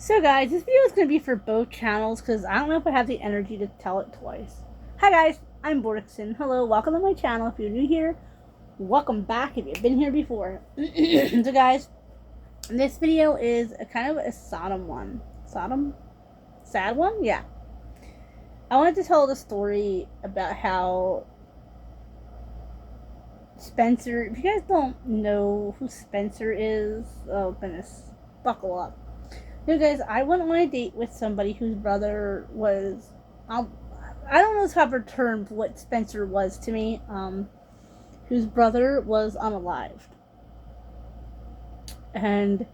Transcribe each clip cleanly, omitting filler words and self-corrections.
So guys, this video is going to be for both channels because I don't know if I have the energy to tell it twice. Hi guys, I'm Borkson. Hello, welcome to my channel. If you're new here, welcome back if you've been here before. So guys, this video is a kind of a Sodom one. Sodom? Sad one? Yeah. I wanted to tell the story about how Spencer, if you guys don't know who Spencer is, oh goodness, buckle up. You know, guys, I went on a date with somebody whose brother was, I don't know the proper term for what Spencer was to me, whose brother was unalived. And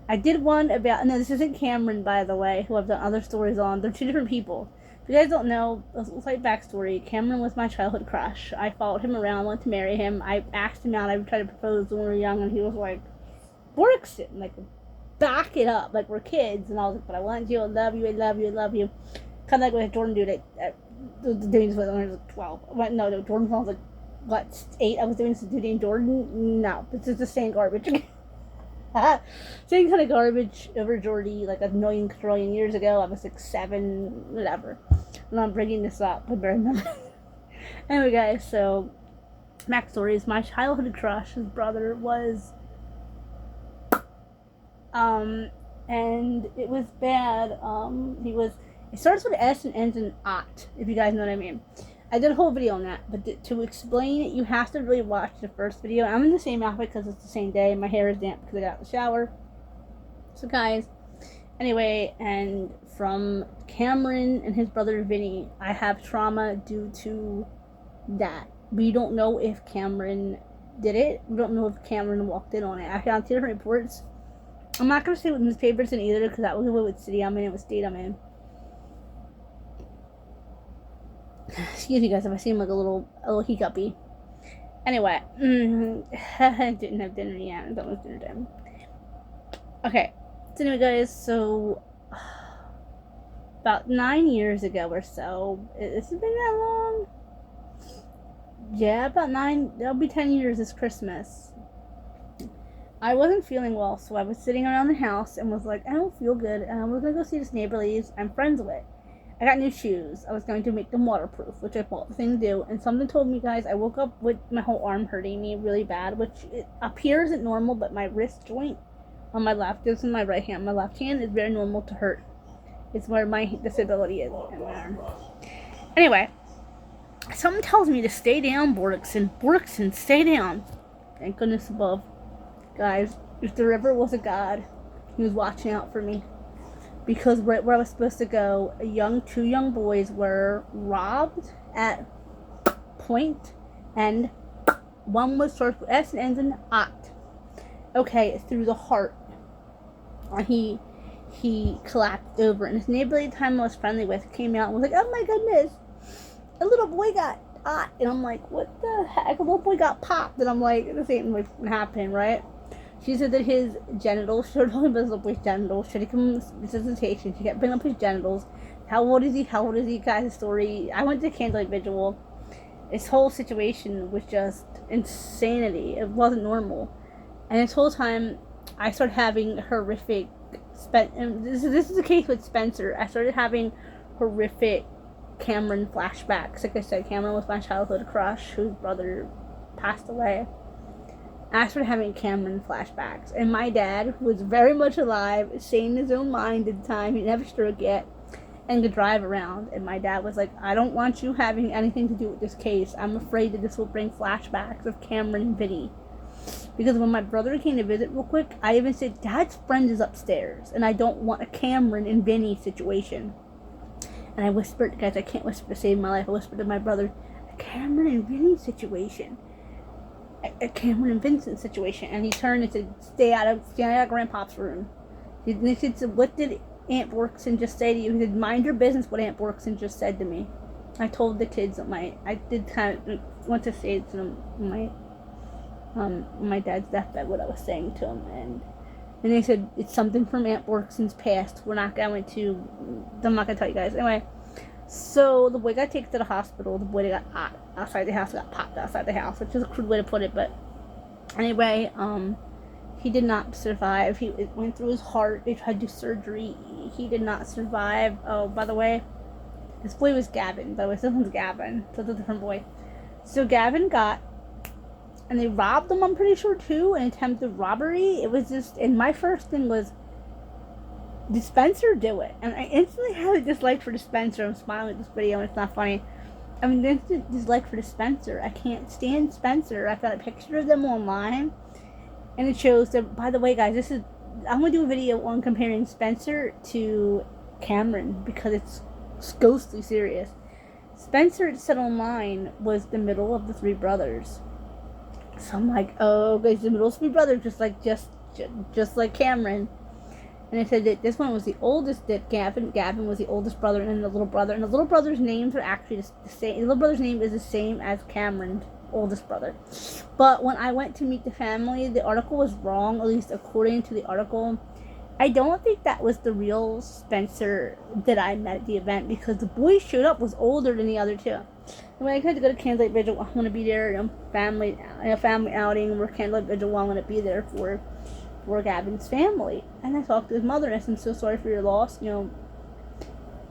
I did one about, no, this isn't Cameron, by the way, who I've done other stories on. They're two different people. If you guys don't know, a slight backstory, Cameron was my childhood crush. I followed him around, wanted to marry him. I asked him out, I tried to propose when we were young, and he was like, Borkson, like, back it up, like we're kids. And I was like, but I want you, I love you, I love you, I love you. Kind of like what Jordan did doing this when I was like 12. No, Jordan was like, what, 8? I was doing this to Dame Jordan? No, this is the same garbage. Same kind of garbage over Jordy like a million trillion years ago. I was like 7, whatever. And I'm bringing this up, I better remember. Anyway, guys, so backstory is my childhood crush, his brother was and it was bad. It starts with an S and ends in ot, if you guys know what I mean. I did a whole video on that, but to explain it, you have to really watch the first video. I'm in the same outfit because it's the same day. My hair is damp because I got out of the shower. So guys, anyway, and from Cameron and his brother Vinny, I have trauma due to that. We don't know if Cameron did it. We don't know if Cameron walked in on it. I found 2 different reports. I'm not going to say what newspapers in either because that was what city I'm in and what state I'm in. Excuse me, guys, if I seem like a little hiccupy. Anyway, I didn't have dinner yet. It's almost dinner time. Okay, so anyway, guys, so about 9 years ago or so, has it been that long? Yeah, about 9. That'll be 10 years this Christmas. I wasn't feeling well, so I was sitting around the house and was like, I don't feel good, and I was going to go see this neighborlies I'm friends with. I got new shoes. I was going to make them waterproof, which I thought the thing to do, and something told me, guys, I woke up with my whole arm hurting me really bad, which it appears isn't normal, but my wrist joint on my left, this is my right hand, my left hand is very normal to hurt. It's where my disability is in my arm. Anyway, something tells me to stay down, Borkson, stay down. Thank goodness above. Guys, if there ever was a God, he was watching out for me. Because right where I was supposed to go, 2 young boys were robbed at point, and one was starts with S and ends in ot. Okay, through the heart. He collapsed over, and his neighbor at the time I was friendly with came out and was like, oh my goodness, a little boy got ot. And I'm like, what the heck? A little boy got popped. And I'm like, this ain't what happened, right? She said that his genitals, she told him about his little boy's genitals. She had to come visitation. She kept bringing up his genitals. How old is he? How old is he? Guys, story. I went to candlelight vigil. This whole situation was just insanity. It wasn't normal. And this whole time, I started having horrific. This is the case with Spencer. I started having horrific Cameron flashbacks. Like I said, Cameron was my childhood crush, whose brother passed away. I started having Cameron flashbacks, and my dad was very much alive, sane in his own mind at the time. He didn't have a stroke yet, and could drive around. And my dad was like, I don't want you having anything to do with this case. I'm afraid that this will bring flashbacks of Cameron and Vinny. Because when my brother came to visit real quick, I even said, Dad's friend is upstairs, and I don't want a Cameron and Vinny situation. And I whispered, guys, I can't whisper to save my life. I whispered to my brother, a Cameron and Vinny situation. A Cameron and Vincent situation. And he turned and said, stay out of Grandpa's room. He said, what did Aunt Borkson just say to you? He said, mind your business what Aunt Borkson just said to me. I told the kids that I did kind of want to say to them my dad's deathbed what I was saying to him, and they said it's something from Aunt Borkson's past. I'm not gonna tell you guys. Anyway, so the boy got taken to the hospital. The boy that got outside the house got popped outside the house, which is a crude way to put it, but anyway, He did not survive. It went through his heart. They tried to do surgery. He did not survive. Oh, by the way, this boy was Gavin. By the way, this one's Gavin. So it's a different boy. So Gavin got, and they robbed him, I'm pretty sure, too, an attempted robbery. It was just, and my first thing was, did Spencer do it? And I instantly had a dislike for the Spencer. I'm smiling at this video and it's not funny. I mean, instant dislike for the Spencer. I can't stand Spencer. I found a picture of them online, and it shows that, by the way, guys, I'm going to do a video on comparing Spencer to Cameron, because it's ghostly serious. Spencer, it said online, was the middle of the three brothers. So I'm like, oh, guys, the middle of three brothers, just like Cameron. And it said that this one was the oldest, that Gavin was the oldest brother, and then the little brother. And the little brother's names are actually the same. The little brother's name is the same as Cameron's oldest brother. But when I went to meet the family, the article was wrong, at least according to the article. I don't think that was the real Spencer that I met at the event, because the boy showed up was older than the other two. And when I had to go to Candlelight Vigil, I'm going to be there in a family outing where Candlelight Vigil, I'm going to be there for Gavin's family. And I talked to his mother, and I said, I'm so sorry for your loss. You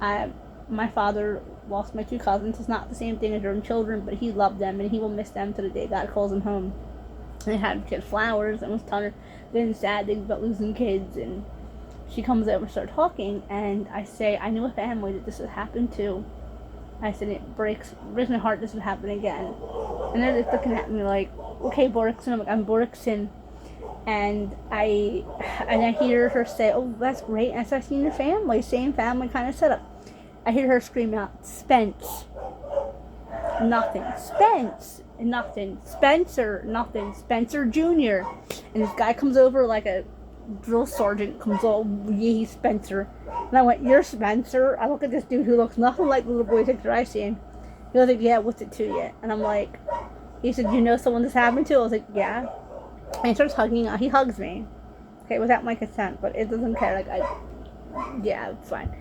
know, my father lost my two cousins. It's not the same thing as your own children, but he loved them, and he will miss them to the day God calls him home. And I had kid flowers, and was telling her then sad things about losing kids. And she comes over and starts talking, and I say, I knew a family that this would happen to. I said, it breaks my heart this would happen again. And they're just looking at me like, okay, Borikson. I'm like, I'm Borikson. And I hear her say, oh, that's great. And I said, I've seen your family, same family kind of setup. I hear her scream out, Spence. Nothing. Spence. Nothing. Spencer. Nothing. Spencer Jr. And this guy comes over like a drill sergeant, comes all, yeah, he's Spencer. And I went, you're Spencer? I look at this dude who looks nothing like the little boy picture I seen. He was like, yeah, what's it to you? And I'm like, he said, you know someone this happened to? I was like, yeah. And he starts hugging. He hugs me. Okay, without my consent, but it doesn't care. Like, yeah, it's fine.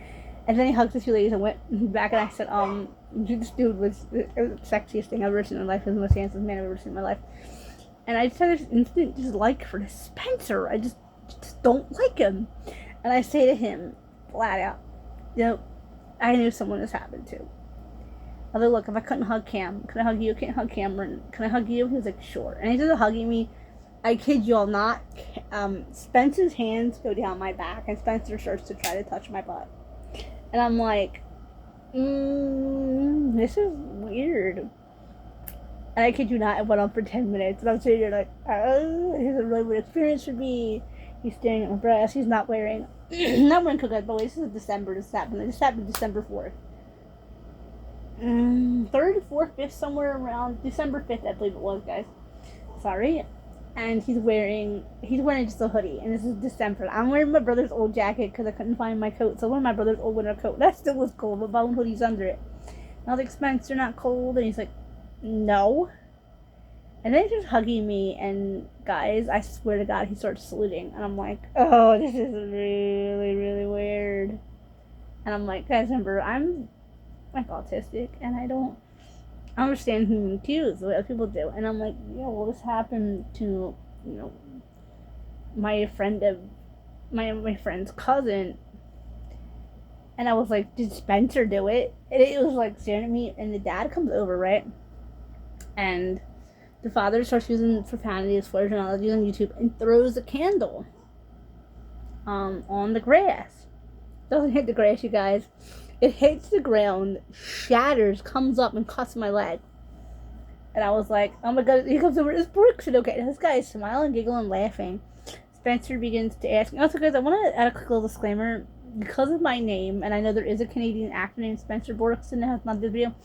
And then he hugs the two ladies and went back, and I said, this dude was the sexiest thing I've ever seen in my life. He was the most handsome man I've ever seen in my life. And I just had this instant dislike for this Spencer. I just don't like him. And I say to him, flat out, you know, I knew someone this happened to. I was like, look, if I couldn't hug Cam, can I hug you? Can't hug Cameron. Can I hug you? He was like, sure. And he started hugging me. I kid you all not. Spencer's hands go down my back, and Spencer starts to try to touch my butt. And I'm like, this is weird. And I kid you not, it went on for 10 minutes. And I'm sitting there like, oh, this is a really weird experience for me. He's staring at my breast. He's not wearing cookies, but this is December. This happened December 4th. 3rd, 4th, 5th, somewhere around December 5th, I believe it was, guys. Sorry. And he's wearing just a hoodie, and this is December. I'm wearing my brother's old jacket because I couldn't find my coat, so one of my brother's old winter coat. That still was cold, but my own hoodie's under it. And I was like, Spencer, not cold? And he's like, no. And then he's just hugging me, and guys, I swear to God, he starts saluting, and I'm like, oh, this is really, really weird. And I'm like, guys, remember, I'm like autistic, and I don't understand human cues the way other people do. And I'm like, yeah, well, this happened to, you know, my friend's cousin. And I was like, did Spencer do it? And it was like staring at me, and the dad comes over, right? And the father starts using profanity, swears and all that on YouTube, and throws a candle on the grass. Doesn't hit the grass, you guys. It hits the ground, shatters, comes up, and cuts my leg. And I was like, oh my God, he comes over, it's Brooks. And okay, this guy is smiling, giggling, laughing. Spencer begins to ask me. Also, guys, I want to add a quick little disclaimer. Because of my name, and I know there is a Canadian actor named Spencer Borkson that has not this video,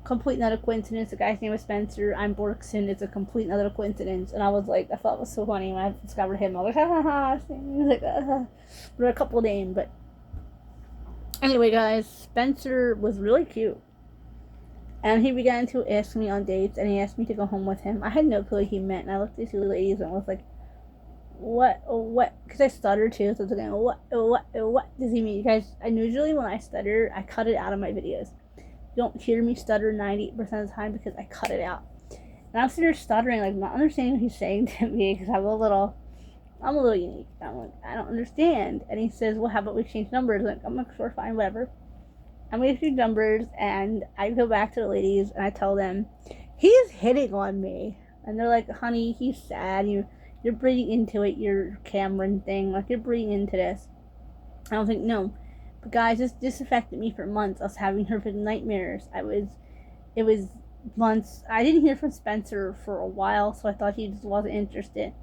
complete not a coincidence. The guy's name is Spencer. I'm Borkson. It's a complete another coincidence. And I was like, I thought it was so funny when I discovered him. I was like, ha ha ha. He was like, We're a couple name, but anyway, guys, Spencer was really cute. And he began to ask me on dates, and he asked me to go home with him. I had no clue what he meant, and I looked at these two ladies and was like, what, because I stutter too, so I was like, what does he mean? You guys, and usually when I stutter, I cut it out of my videos. You don't hear me stutter 90% of the time because I cut it out. And I'm sitting there stuttering, like, not understanding what he's saying to me, because I'm a little I'm a little unique. I'm like, I don't understand. And he says, well, how about we exchange numbers? I'm like, sure, fine, whatever. And we exchange numbers, and I go back to the ladies, and I tell them, he's hitting on me. And they're like, honey, he's sad. You're breathing into it, your Cameron thing. Like, you're breathing into this. I don't think, no. But guys, this affected me for months. I was having horrific nightmares. It was months. I didn't hear from Spencer for a while, so I thought he just wasn't interested.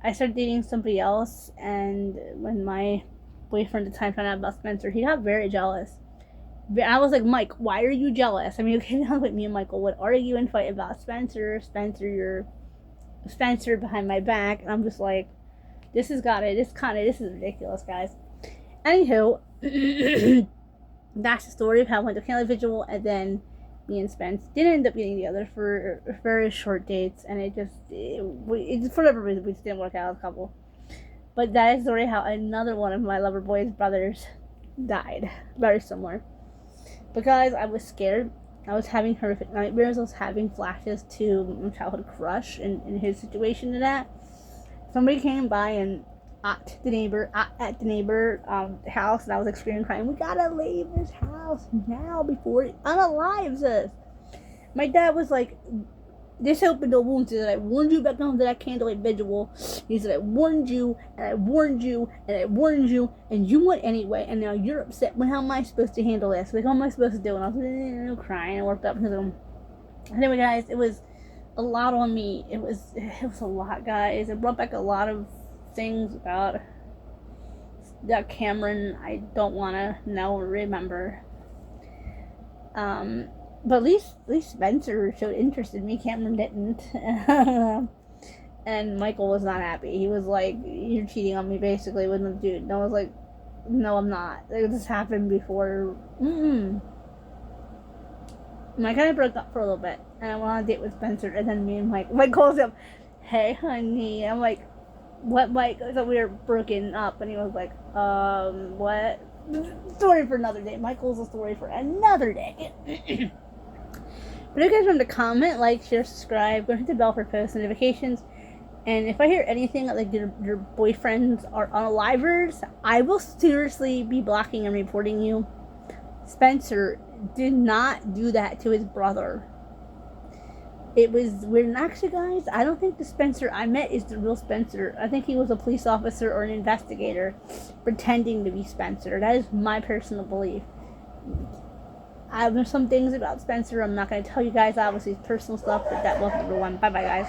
I started dating somebody else, and when my boyfriend at the time found out about Spencer, he got very jealous. I was like, Mike, why are you jealous? I mean, okay, now with me and Michael would argue and fight about Spencer. You're Spencer behind my back, and I'm just like, this is ridiculous, guys. Anywho, that's the story of how I went to Candle Vigil, and then me and Spence did end up getting together for very short dates, and it for whatever reason, we just didn't work out as a couple. But that is the story how another one of my lover boy's brothers died. Very similar. But guys, I was scared. I was having horrific nightmares. I was having flashes to my childhood crush and his situation to that. Somebody came by and at the neighbor house, and I was like screaming, crying, we gotta leave this house now before it unalives us. My dad was like, this opened no wounds. He said, I warned you about going to that candlelight vigil. He said, I warned you, and I warned you, and I warned you, and you went anyway, and now you're upset. Well, how am I supposed to handle this? Like, what am I supposed to do? And I was crying and worked up to them. Anyway, guys, it was a lot on me. It was a lot, guys. It brought back a lot of things about that Cameron I don't want to know or remember. But at least Spencer showed interest in me. Cameron didn't. And Michael was not happy. He was like, you're cheating on me, basically, with the dude. And I was like, no, I'm not. Like, this happened before. And I kind of broke up for a little bit. And I went on a date with Spencer. And then me and Mike calls him, hey, honey. I'm like, what, Mike? I thought we were broken up. And he was like, what? Story for another day. Michael's a story for another day. But if you guys remember to comment, like, share, subscribe, go hit the bell for post notifications. And if I hear anything like your boyfriends are unalivers, I will seriously be blocking and reporting you. Spencer did not do that to his brother. It was weird. And actually, guys, I don't think the Spencer I met is the real Spencer. I think he was a police officer or an investigator pretending to be Spencer. That is my personal belief. There's some things about Spencer I'm not going to tell you guys. Obviously, it's personal stuff, but that was number one. Bye-bye, guys.